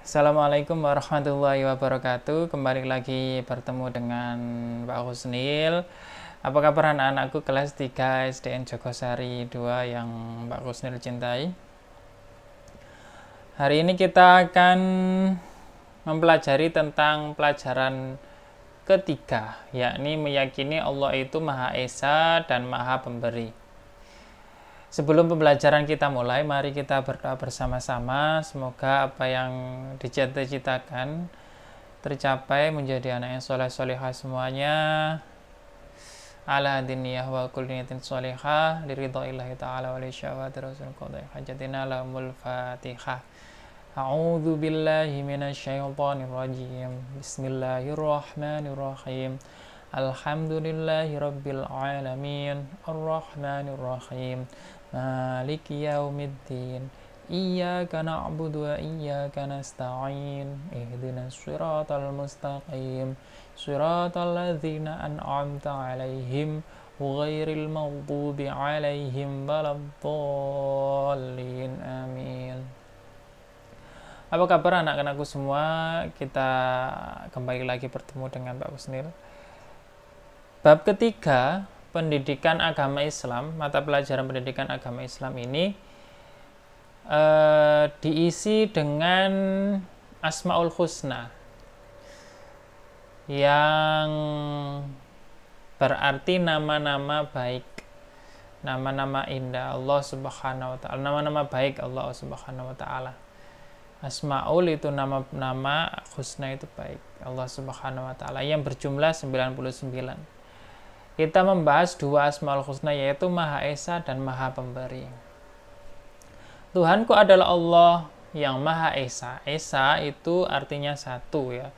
Assalamualaikum warahmatullahi wabarakatuh. Kembali lagi bertemu dengan Pak Husnil. Apa kabar anak-anakku kelas 3 SDN Jogosari 2 yang Pak Husnil cintai? Hari ini kita akan mempelajari tentang pelajaran ketiga, yakni meyakini Allah itu Maha Esa dan Maha Pemberi. Sebelum pembelajaran kita mulai, mari kita berdoa bersama-sama. Semoga apa yang dicita-citakan tercapai, menjadi anak yang soleh-solehah semuanya. Ala diniyah wa kulniyatin solehah liridha'illahi ta'ala wa li syawati rasul qadai hajatina lahumul fatihah. A'udzu billahi minasyaitonir rajim. Bismillahirrahmanirrahim. Alhamdulillahi rabbil alamin. Arrahmanir rahim. Maliki yaumiddin. Iyyaka na'budu wa iyyaka nasta'in. Ihdinas siratal mustaqim. Siratal ladzina an'amta 'alaihim ghairil maghdubi 'alaihim waladdallin. Amin. Apa kabar anak-anakku semua? Kita kembali lagi bertemu dengan Pak Husnil. Bab ketiga, pendidikan agama Islam, mata pelajaran pendidikan agama Islam ini diisi dengan Asmaul Husna yang berarti nama-nama baik, nama-nama indah Allah Subhanahu wa ta'ala, nama-nama baik Allah Subhanahu wa ta'ala. Asmaul itu nama-nama, husna itu baik Allah Subhanahu wa ta'ala yang berjumlah 99. Kita membahas dua Asmaul Husna, yaitu Maha Esa dan Maha Pemberi. Tuhanku adalah Allah yang Maha Esa. Esa itu artinya satu, ya.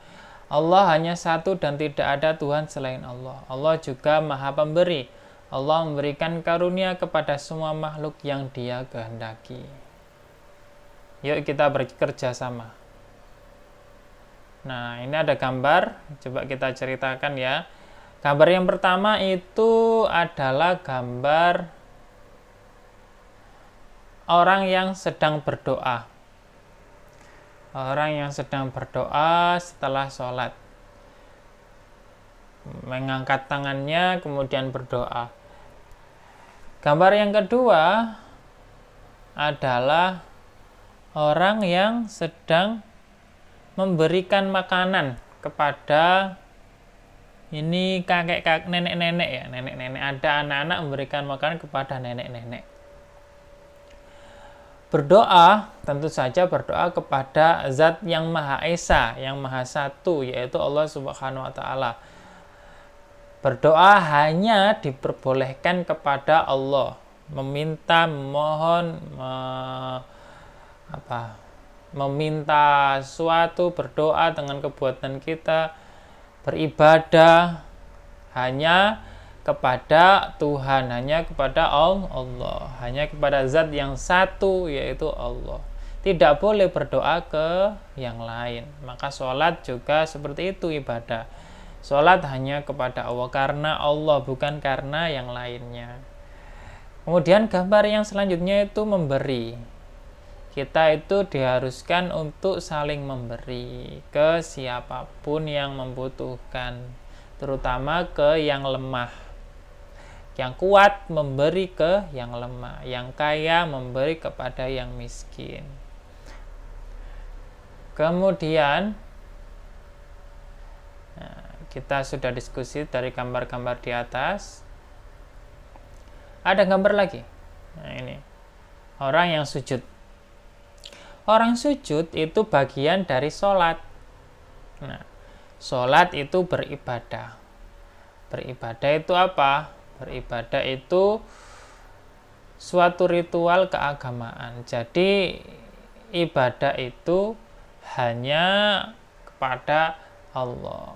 Allah hanya satu dan tidak ada Tuhan selain Allah. Allah juga Maha Pemberi. Allah memberikan karunia kepada semua makhluk yang Dia kehendaki. Yuk kita bekerja sama. Nah, ini ada gambar, coba kita ceritakan ya. Gambar yang pertama itu adalah gambar orang yang sedang berdoa. Orang yang sedang berdoa setelah sholat. Mengangkat tangannya kemudian berdoa. Gambar yang kedua adalah orang yang sedang memberikan makanan kepada ini kakek nenek-nenek ya, nenek-nenek. Ada anak-anak memberikan makanan kepada nenek-nenek. Berdoa, tentu saja berdoa kepada Zat yang Maha Esa, yang Maha Satu, yaitu Allah Subhanahu wa ta'ala. Berdoa hanya diperbolehkan kepada Allah. Meminta, memohon, meminta suatu, berdoa dengan kebuatan kita, beribadah hanya kepada Tuhan, hanya kepada Allah, hanya kepada Zat yang satu, yaitu Allah. Tidak boleh berdoa ke yang lain. Maka sholat juga seperti itu, ibadah. Sholat hanya kepada Allah, karena Allah, bukan karena yang lainnya. Kemudian gambar yang selanjutnya itu memberi. Kita itu diharuskan untuk saling memberi ke siapapun yang membutuhkan, terutama ke yang lemah. Yang kuat memberi ke yang lemah, yang kaya memberi kepada yang miskin. Kemudian kita sudah diskusi dari gambar-gambar di atas. Ada gambar lagi. Nah, ini orang yang sujud. Orang sujud itu bagian dari sholat. Nah, sholat itu beribadah. Beribadah itu apa? Beribadah itu suatu ritual keagamaan. Jadi, ibadah itu hanya kepada Allah.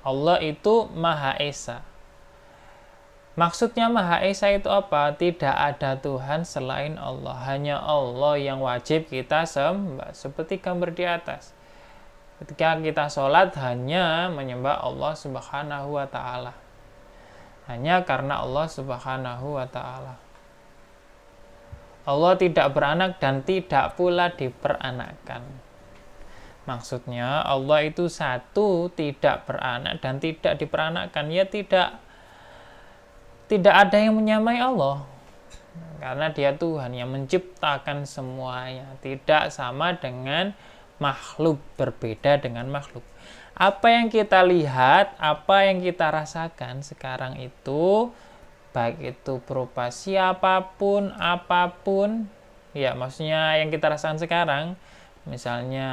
Allah itu Maha Esa. Maksudnya Maha Esa itu apa? Tidak ada Tuhan selain Allah. Hanya Allah yang wajib kita sembah. Seperti gambar di atas. Ketika kita sholat hanya menyembah Allah Subhanahu wa ta'ala. Hanya karena Allah Subhanahu wa ta'ala. Allah tidak beranak dan tidak pula diperanakkan. Maksudnya Allah itu satu, tidak beranak dan tidak diperanakkan. Ya tidak ada yang menyamai Allah. Karena dia Tuhan yang menciptakan semuanya. Tidak sama dengan makhluk, berbeda dengan makhluk. Apa yang kita lihat, apa yang kita rasakan sekarang itu, baik itu berupa siapapun, apapun, ya maksudnya yang kita rasakan sekarang, misalnya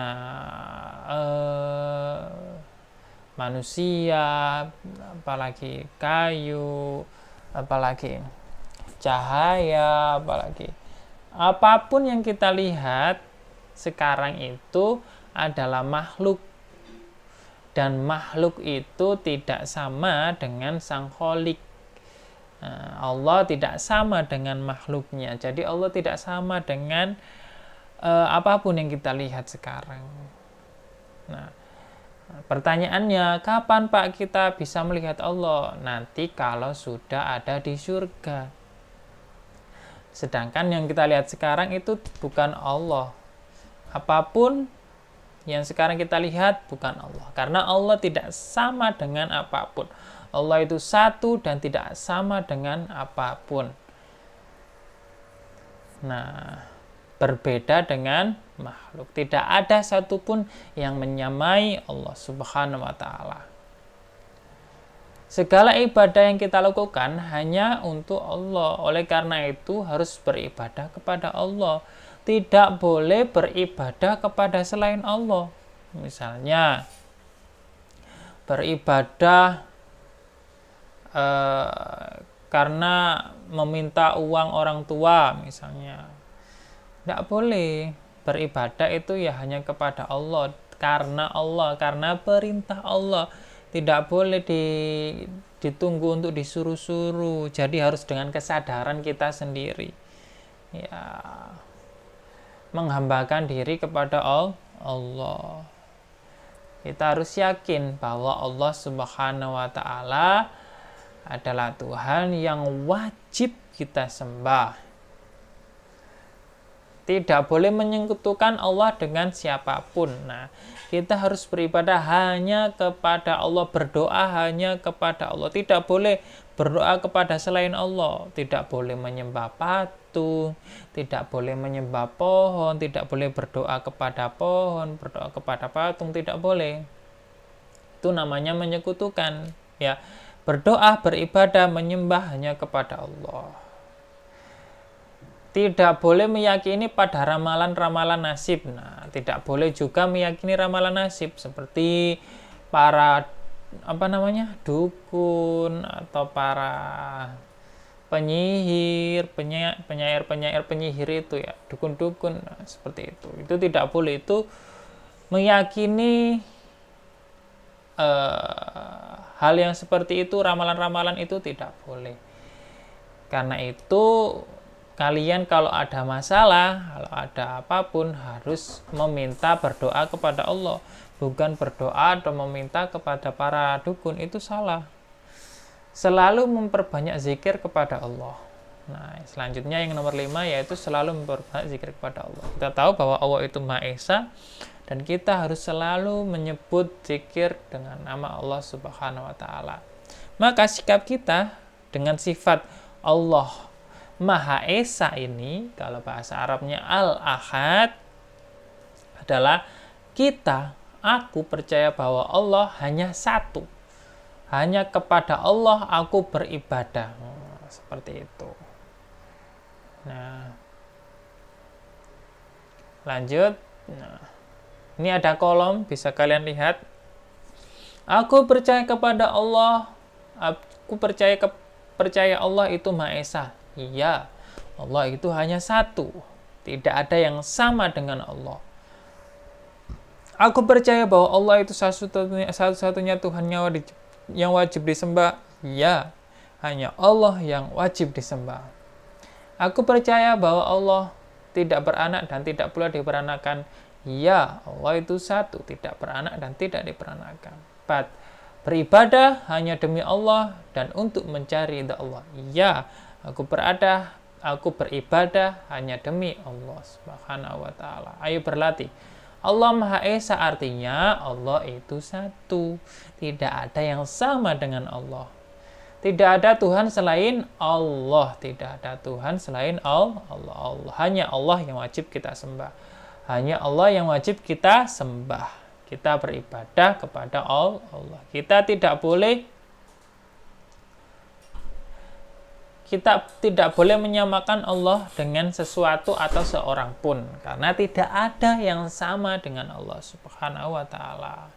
manusia, apalagi kayu, apalagi cahaya, apalagi apapun yang kita lihat sekarang itu adalah makhluk. Dan makhluk itu tidak sama dengan Sang Kholik. Allah tidak sama dengan makhluknya. Jadi Allah tidak sama dengan apapun yang kita lihat sekarang. Nah, pertanyaannya, kapan Pak kita bisa melihat Allah? Nanti kalau sudah ada di surga. Sedangkan yang kita lihat sekarang itu bukan Allah. Apapun yang sekarang kita lihat bukan Allah. Karena Allah tidak sama dengan apapun. Allah itu satu dan tidak sama dengan apapun. Nah, berbeda dengan makhluk. Tidak ada satupun yang menyamai Allah Subhanahu wa Ta'ala. Segala ibadah yang kita lakukan hanya untuk Allah. Oleh karena itu harus beribadah kepada Allah. Tidak boleh beribadah kepada selain Allah. Misalnya beribadah karena meminta uang orang tua misalnya. Tidak boleh. Beribadah itu ya hanya kepada Allah, karena perintah Allah. Tidak boleh ditunggu untuk disuruh-suruh. Jadi harus dengan kesadaran kita sendiri. Ya, menghambakan diri kepada Allah. Kita harus yakin bahwa Allah Subhanahu wa Ta'ala adalah Tuhan yang wajib kita sembah. Tidak boleh menyekutukan Allah dengan siapapun. Nah, kita harus beribadah hanya kepada Allah, berdoa hanya kepada Allah. Tidak boleh berdoa kepada selain Allah. Tidak boleh menyembah patung, tidak boleh menyembah pohon, tidak boleh berdoa kepada pohon, berdoa kepada patung, tidak boleh. Itu namanya menyekutukan. Ya, berdoa, beribadah, menyembah hanya kepada Allah. Tidak boleh meyakini pada ramalan-ramalan nasib. Nah, tidak boleh juga meyakini ramalan nasib seperti para dukun atau para penyihir itu ya, dukun-dukun seperti itu. Itu tidak boleh. Itu meyakini hal yang seperti itu, ramalan-ramalan itu tidak boleh. Karena itu kalian kalau ada masalah, kalau ada apapun harus meminta berdoa kepada Allah. Bukan berdoa atau meminta kepada para dukun, itu salah. Selalu memperbanyak zikir kepada Allah. Nah, selanjutnya yang nomor 5 yaitu selalu memperbanyak zikir kepada Allah. Kita tahu bahwa Allah itu Maha Esa dan kita harus selalu menyebut zikir dengan nama Allah Subhanahu wa Ta'ala. Maka sikap kita dengan sifat Allah Maha Esa ini, kalau bahasa Arabnya Al-Ahad, adalah aku percaya bahwa Allah hanya satu. Hanya kepada Allah aku beribadah. Seperti itu. Nah, lanjut. Nah, ini ada kolom, bisa kalian lihat. Aku percaya kepada Allah. Aku percaya Allah itu Maha Esa. Iya, Allah itu hanya satu. Tidak ada yang sama dengan Allah. Aku percaya bahwa Allah itu satu-satunya Tuhan yang wajib disembah. Ya, hanya Allah yang wajib disembah. Aku percaya bahwa Allah tidak beranak dan tidak pula diperanakkan. Ya, Allah itu satu, tidak beranak dan tidak diperanakkan. 4. Beribadah hanya demi Allah dan untuk mencari ridha Allah. Ya, aku aku beribadah hanya demi Allah Subhanahu wa taala. Ayo berlatih. Allah Maha Esa artinya Allah itu satu. Tidak ada yang sama dengan Allah. Tidak ada Tuhan selain Allah. Tidak ada Tuhan selain Allah. Hanya Allah yang wajib kita sembah. Hanya Allah yang wajib kita sembah. Kita beribadah kepada Allah. Kita tidak boleh menyamakan Allah dengan sesuatu atau seorang pun, karena tidak ada yang sama dengan Allah Subhanahu wa taala.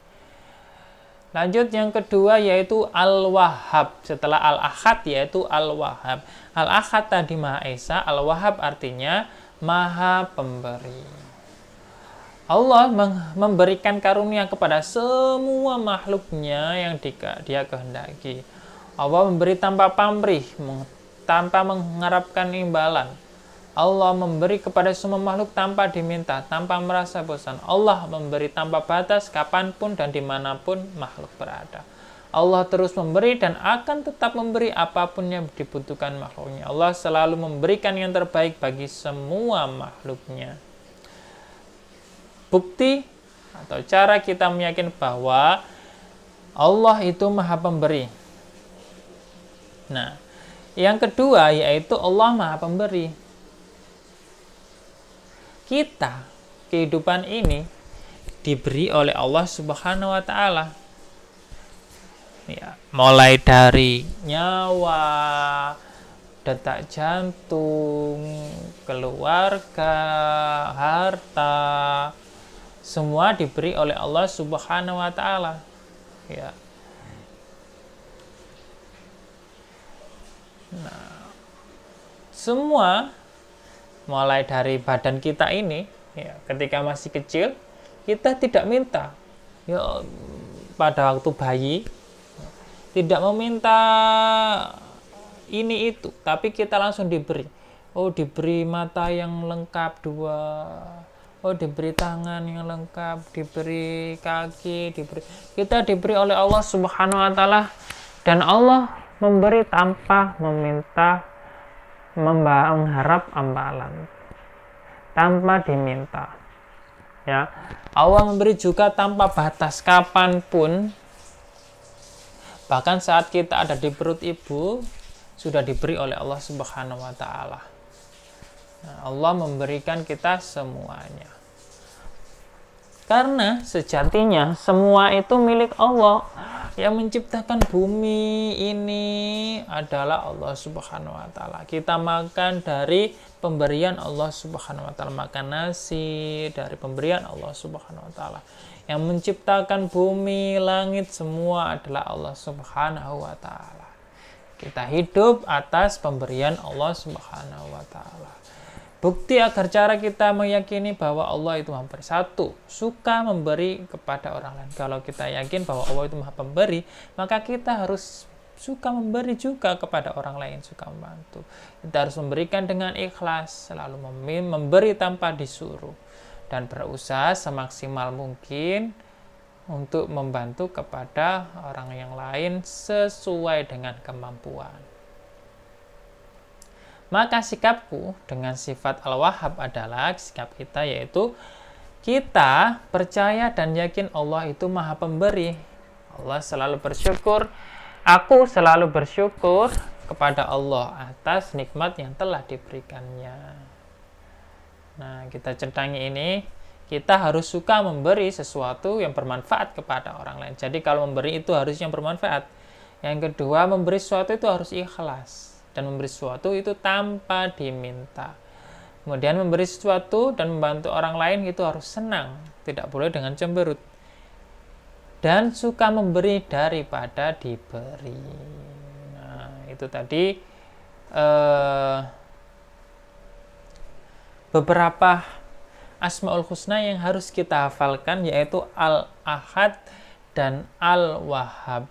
Lanjut yang kedua yaitu Al-Wahhab. Setelah Al-Ahad yaitu Al-Wahhab. Al-Ahad tadi Maha Esa, Al-Wahhab artinya Maha Pemberi. Allah memberikan karunia kepada semua makhluknya yang Dia kehendaki. Allah memberi tanpa pamrih, tanpa mengharapkan imbalan. Allah memberi kepada semua makhluk tanpa diminta, tanpa merasa bosan. Allah memberi tanpa batas, kapanpun dan dimanapun makhluk berada. Allah terus memberi dan akan tetap memberi apapun yang dibutuhkan makhluknya. Allah selalu memberikan yang terbaik bagi semua makhluknya. Bukti atau cara kita meyakini bahwa Allah itu Maha Pemberi. Nah, yang kedua yaitu Allah Maha Pemberi. Kita, kehidupan ini diberi oleh Allah Subhanahu wa taala. Ya, mulai dari nyawa, detak jantung, keluarga, harta, semua diberi oleh Allah Subhanahu wa taala. Ya. Nah, semua mulai dari badan kita ini, ya, ketika masih kecil kita tidak minta, ya, pada waktu bayi tidak meminta ini itu, tapi kita langsung diberi. Oh, diberi mata yang lengkap 2, oh diberi tangan yang lengkap, diberi kaki, kita diberi oleh Allah Subhanahu wa taala, dan Allah memberi tanpa meminta, mengharap imbalan, tanpa diminta. Ya, Allah memberi juga tanpa batas, kapanpun, bahkan saat kita ada di perut ibu sudah diberi oleh Allah Subhanahu wa taala. Nah, Allah memberikan kita semuanya. Karena sejatinya semua itu milik Allah. Yang menciptakan bumi ini adalah Allah Subhanahu wa taala. Kita makan dari pemberian Allah Subhanahu wa taala, makan nasi dari pemberian Allah Subhanahu wa taala. Yang menciptakan bumi, langit semua adalah Allah Subhanahu wa taala. Kita hidup atas pemberian Allah Subhanahu wa taala. Bukti agar cara kita meyakini bahwa Allah itu Maha Pemberi. 1, suka memberi kepada orang lain. Kalau kita yakin bahwa Allah itu Maha Pemberi, maka kita harus suka memberi juga kepada orang lain, suka membantu. Kita harus memberikan dengan ikhlas, selalu memberi tanpa disuruh, dan berusaha semaksimal mungkin untuk membantu kepada orang yang lain sesuai dengan kemampuan. Maka sikapku dengan sifat Al-Wahhab adalah sikap kita, yaitu kita percaya dan yakin Allah itu Maha Pemberi. Allah selalu bersyukur, aku selalu bersyukur kepada Allah atas nikmat yang telah diberikannya. Nah, kita centangi ini, kita harus suka memberi sesuatu yang bermanfaat kepada orang lain. Jadi kalau memberi itu harus yang bermanfaat. Yang kedua, memberi sesuatu itu harus ikhlas. Dan memberi sesuatu itu tanpa diminta. Kemudian memberi sesuatu dan membantu orang lain itu harus senang, tidak boleh dengan cemberut. Dan suka memberi daripada diberi. Nah, itu tadi beberapa Asmaul Husna yang harus kita hafalkan, yaitu Al-Ahad dan Al-Wahhab,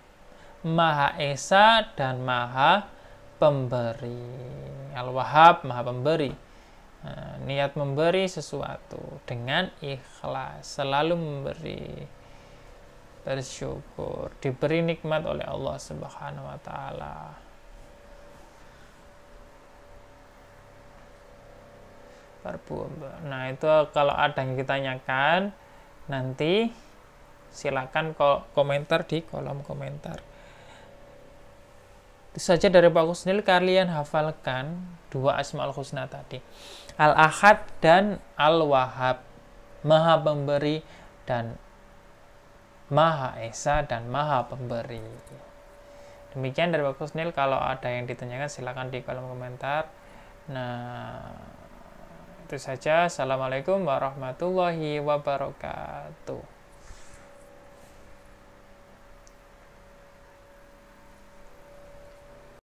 Maha Esa dan Maha Pemberi. Al-Wahhab Maha Pemberi. Nah, niat memberi sesuatu dengan ikhlas, selalu memberi, bersyukur, diberi nikmat oleh Allah Subhanahu wa taala. Nah, itu kalau ada yang ditanyakan, nanti silakan komentar di kolom komentar. Itu saja dari Pak Kusnil, kalian hafalkan 2 Asmaul Husna tadi. Al-Ahad dan Al-Wahhab. Maha Pemberi dan Maha Esa dan Maha Pemberi. Demikian dari Pak Kusnil. Kalau ada yang ditanyakan silakan di kolom komentar. Nah, itu saja. Assalamualaikum warahmatullahi wabarakatuh.